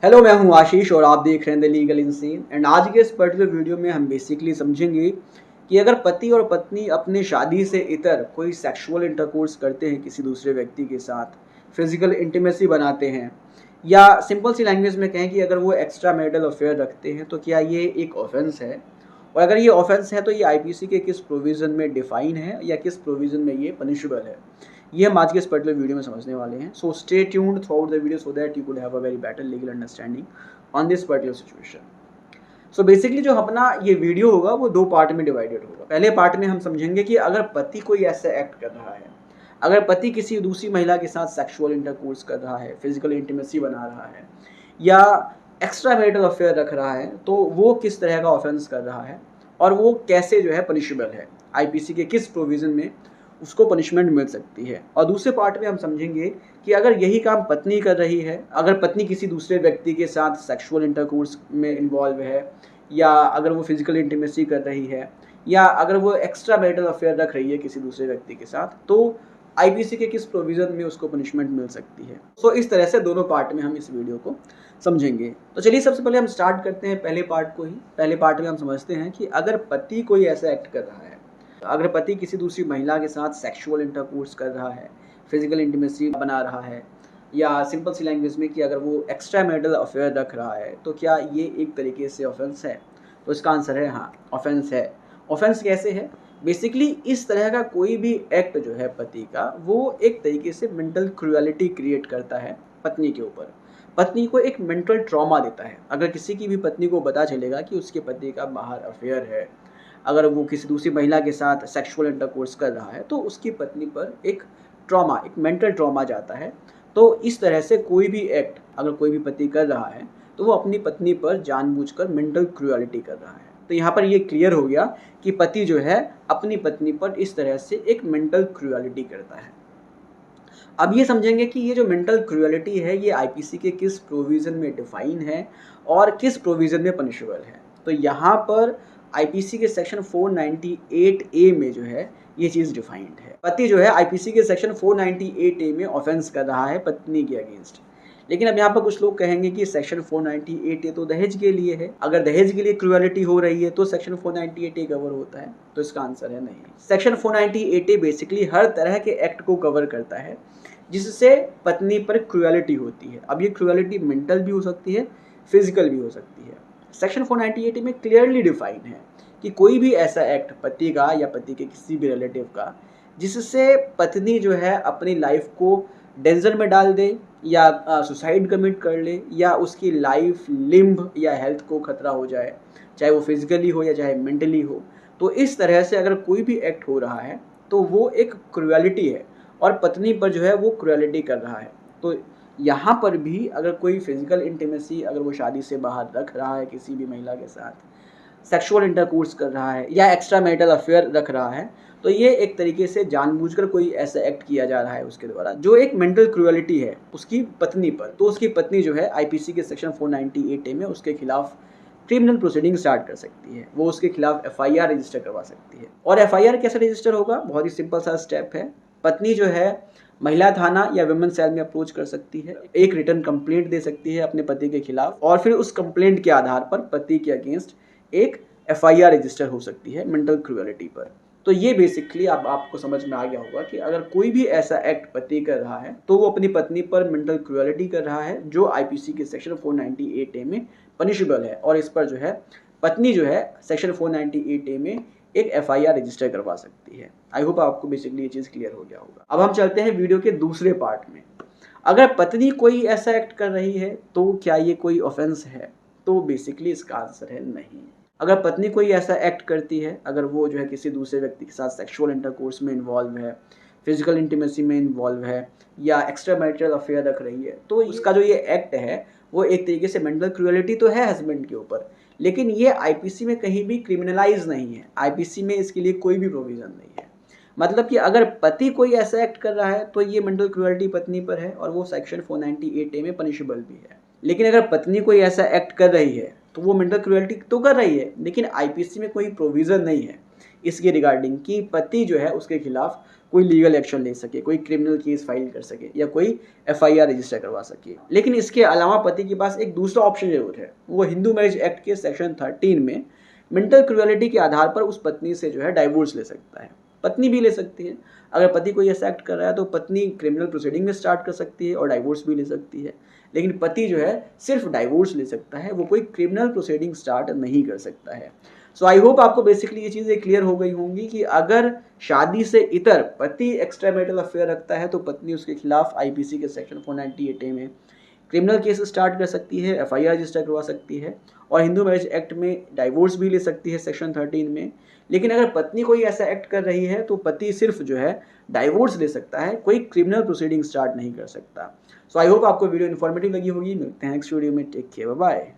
Hello, मैं हूं आशीष और आप देख रहे हैं द लीगल इंसीन। एंड आज के इस पर्टिकुलर वीडियो में हम बेसिकली समझेंगे कि अगर पति और पत्नी अपने शादी से इतर कोई सेक्सुअल इंटरकोर्स करते हैं किसी दूसरे व्यक्ति के साथ, फिजिकल इंटीमेसी बनाते हैं, या सिंपल सी लैंग्वेज में कहें कि अगर वो एक्स्ट्रा मैरिटल अफेयर रखते हैं, तो क्या ये एक ऑफेंस है? और अगर ये ऑफेंस है तो ये आईपीसी के किस प्रोविज़न में डिफाइन है या किस प्रोविज़न में ये पनिशेबल है? ये हम आज के इस पर्टिकुलर वीडियो में समझने वाले हैं। So stay tuned through out the video so that you could have a very better legal understanding on this particular situation. So basically जो अपना ये वीडियो होगा वो दो पार्ट में डिवाइडेड होगा। पहले पार्ट में हम समझेंगे कि अगर पति कोई ऐसा एक्ट कर रहा है, अगर पति किसी दूसरी महिला के साथ सेक्सुअल इंटरकोर्स कर रहा है, फिजिकल इंटीमेसी बना रहा है, या एक्स्ट्रा मैरिटल अफेयर रख रहा है, तो वो किस तरह का ऑफेंस कर रहा है और वो कैसे जो है पनिशेबल है, आईपीसी के किस प्रोविज़न में उसको पनिशमेंट मिल सकती है। और दूसरे पार्ट में हम समझेंगे कि अगर यही काम पत्नी कर रही है, अगर पत्नी किसी दूसरे व्यक्ति के साथ सेक्सुअल इंटरकोर्स में इन्वॉल्व है, या अगर वो फिजिकल इंटीमेसी कर रही है, या अगर वो एक्स्ट्रा मैरिटल अफेयर रख रही है किसी दूसरे व्यक्ति के साथ, तो आईपीसी के किस प्रोविज़न में उसको पनिशमेंट मिल सकती है। सो इस तरह से दोनों पार्ट में हम इस वीडियो को समझेंगे। तो चलिए सबसे पहले हम स्टार्ट करते हैं पहले पार्ट को ही। पहले पार्ट में हम समझते हैं कि अगर पति कोई ऐसा एक्ट कर रहा है, अगर पति किसी दूसरी महिला के साथ सेक्सुअल इंटरकोर्स कर रहा है, फिजिकल इंटीमेसी बना रहा है, या सिंपल सी लैंग्वेज में कि अगर वो एक्स्ट्रा मैरिटल अफेयर रख रहा है, तो क्या ये एक तरीके से ऑफेंस है? तो इसका आंसर है हाँ, ऑफेंस है। ऑफेंस कैसे है? बेसिकली इस तरह का कोई भी एक्ट जो है पति का, वो एक तरीके से मेंटल क्रूएलिटी क्रिएट करता है पत्नी के ऊपर। पत्नी को एक मेंटल ट्रॉमा देता है। अगर किसी की भी पत्नी को पता चलेगा कि उसके पति का बाहर अफेयर है, अगर वो किसी दूसरी महिला के साथ सेक्सुअल इंटरकोर्स कर रहा है, तो उसकी पत्नी पर एक ट्रॉमा, एक मेंटल ट्रॉमा जाता है। तो इस तरह से कोई भी एक्ट अगर कोई भी पति कर रहा है, तो वो अपनी पत्नी पर जानबूझकर मेंटल क्रूएलिटी कर रहा है। तो यहाँ पर ये क्लियर हो गया कि पति जो है अपनी पत्नी पर इस तरह से एक मेंटल क्रूएलिटी करता है। अब ये समझेंगे कि ये जो मेंटल क्रूएलिटी है, ये आईपीसी के किस प्रोविज़न में डिफाइन है और किस प्रोविज़न में पनिशेबल है। तो यहाँ पर आईपीसी के सेक्शन 498 ए में जो है ये चीज़ डिफाइंड है। पति जो है आईपीसी के सेक्शन 498 ए में ऑफेंस कर रहा है पत्नी के अगेंस्ट। लेकिन अब यहाँ पर कुछ लोग कहेंगे कि सेक्शन 498 ए तो दहेज के लिए है। अगर दहेज के लिए क्रूएलिटी हो रही है तो सेक्शन 498 ए कवर होता है। तो इसका आंसर है नहीं। सेक्शन 498 ए बेसिकली हर तरह के एक्ट को कवर करता है जिससे पत्नी पर क्रूएलिटी होती है। अब ये क्रूएलिटी मेंटल भी हो सकती है, फिजिकल भी हो सकती है। सेक्शन 498 में क्लियरली डिफाइन है कि कोई भी ऐसा एक्ट पति का या पति के किसी भी रिलेटिव का जिससे पत्नी जो है अपनी लाइफ को डेंजर में डाल दे, या सुसाइड कमिट कर ले, या उसकी लाइफ, लिम्ब या हेल्थ को खतरा हो जाए, चाहे वो फिजिकली हो या चाहे मेंटली हो। तो इस तरह से अगर कोई भी एक्ट हो रहा है तो वो एक क्रूएलिटी है और पत्नी पर जो है वो क्रूएलिटी कर रहा है। तो यहाँ पर भी अगर कोई फिजिकल इंटीमेसी अगर वो शादी से बाहर रख रहा है किसी भी महिला के साथ, सेक्सुअल इंटरकोर्स कर रहा है, या एक्स्ट्रा मैरिटल अफेयर रख रहा है, तो ये एक तरीके से जानबूझकर कोई ऐसा एक्ट किया जा रहा है उसके द्वारा जो एक मेंटल क्रूएलिटी है उसकी पत्नी पर। तो उसकी पत्नी जो है आईपीसी के सेक्शन 498 ए में उसके खिलाफ क्रिमिनल प्रोसीडिंग स्टार्ट कर सकती है। वो उसके खिलाफ एफआईआर रजिस्टर करवा सकती है। और एफआईआर कैसे रजिस्टर होगा? बहुत ही सिंपल सा स्टेप है। पत्नी जो है महिला थाना या विमेन सेल में अप्रोच कर सकती है, एक रिटर्न कंप्लेंट दे सकती है अपने पति के खिलाफ, और फिर उस कंप्लेंट के आधार पर पति के अगेंस्ट एक एफआईआर रजिस्टर हो सकती है मेंटल क्रूएलिटी पर। तो ये बेसिकली अब आपको समझ में आ गया होगा कि अगर कोई भी ऐसा एक्ट पति कर रहा है तो वो अपनी पत्नी पर मेंटल क्रूएलिटी कर रहा है, जो आईपीसी के सेक्शन 498 ए में पनिशेबल है। और इस पर जो है पत्नी जो है सेक्शन 498 ए में एक एफआईआर रजिस्टर करवा सकती है। आई होप आपको बेसिकली ये चीज़ क्लियर हो गया होगा। अब हम चलते हैं वीडियो के दूसरे पार्ट में। अगर पत्नी कोई ऐसा एक्ट कर रही है तो क्या ये कोई ऑफेंस है? तो बेसिकली इसका आंसर है नहीं। अगर पत्नी कोई ऐसा एक्ट करती है, अगर वो जो है किसी दूसरे व्यक्ति के साथ सेक्सुअल इंटरकोर्स में इन्वॉल्व है, फिजिकल इंटीमेसी में इन्वॉल्व है, या एक्स्ट्रा मैरिटल अफेयर रख रही है, तो उसका जो ये एक्ट है वो एक तरीके से मेंटल क्रूएलिटी तो है हस्बैंड के ऊपर, लेकिन ये आईपीसी में कहीं भी क्रिमिनलाइज नहीं है। आईपीसी में इसके लिए कोई भी प्रोविज़न नहीं है। मतलब कि अगर पति कोई ऐसा एक्ट कर रहा है तो ये मेंटल क्रूएलिटी पत्नी पर है और वो सेक्शन 498 ए में पनिशेबल भी है। लेकिन अगर पत्नी कोई ऐसा एक्ट कर रही है तो वो मेंटल क्रूएलिटी तो कर रही है, लेकिन आईपीसी में कोई प्रोविज़न नहीं है इसके रिगार्डिंग कि पति जो है उसके खिलाफ कोई लीगल एक्शन ले सके, कोई क्रिमिनल केस फाइल कर सके या कोई एफआईआर रजिस्टर करवा सके। लेकिन इसके अलावा पति के पास एक दूसरा ऑप्शन जरूर है, वो हिंदू मैरिज एक्ट के सेक्शन 13 में मेंटल क्रुएलिटी के आधार पर उस पत्नी से जो है डाइवोर्स ले सकता है। पत्नी भी ले सकती है, अगर पति कोई ऐसा एक्ट कर रहा है तो पत्नी क्रिमिनल प्रोसीडिंग में स्टार्ट कर सकती है और डाइवोर्स भी ले सकती है। लेकिन पति जो है सिर्फ डाइवोर्स ले सकता है, वो कोई क्रिमिनल प्रोसीडिंग स्टार्ट नहीं कर सकता है। सो आई होप आपको बेसिकली ये चीज़ें क्लियर हो गई होंगी कि अगर शादी से इतर पति एक्स्ट्रा मैरिटल अफेयर रखता है तो पत्नी उसके खिलाफ आईपीसी के सेक्शन 498A में क्रिमिनल केस स्टार्ट कर सकती है, एफआईआर रजिस्टर करवा सकती है और हिंदू मैरिज एक्ट में डाइवोर्स भी ले सकती है सेक्शन 13 में। लेकिन अगर पत्नी कोई ऐसा एक्ट कर रही है तो पति सिर्फ जो है डाइवोर्स ले सकता है, कोई क्रिमिनल प्रोसीडिंग स्टार्ट नहीं कर सकता। सो आई होप आपको वीडियो इन्फॉर्मेटिव लगी होगी। मिलते हैं नेक्स्ट वीडियो में। Take care, bye bye.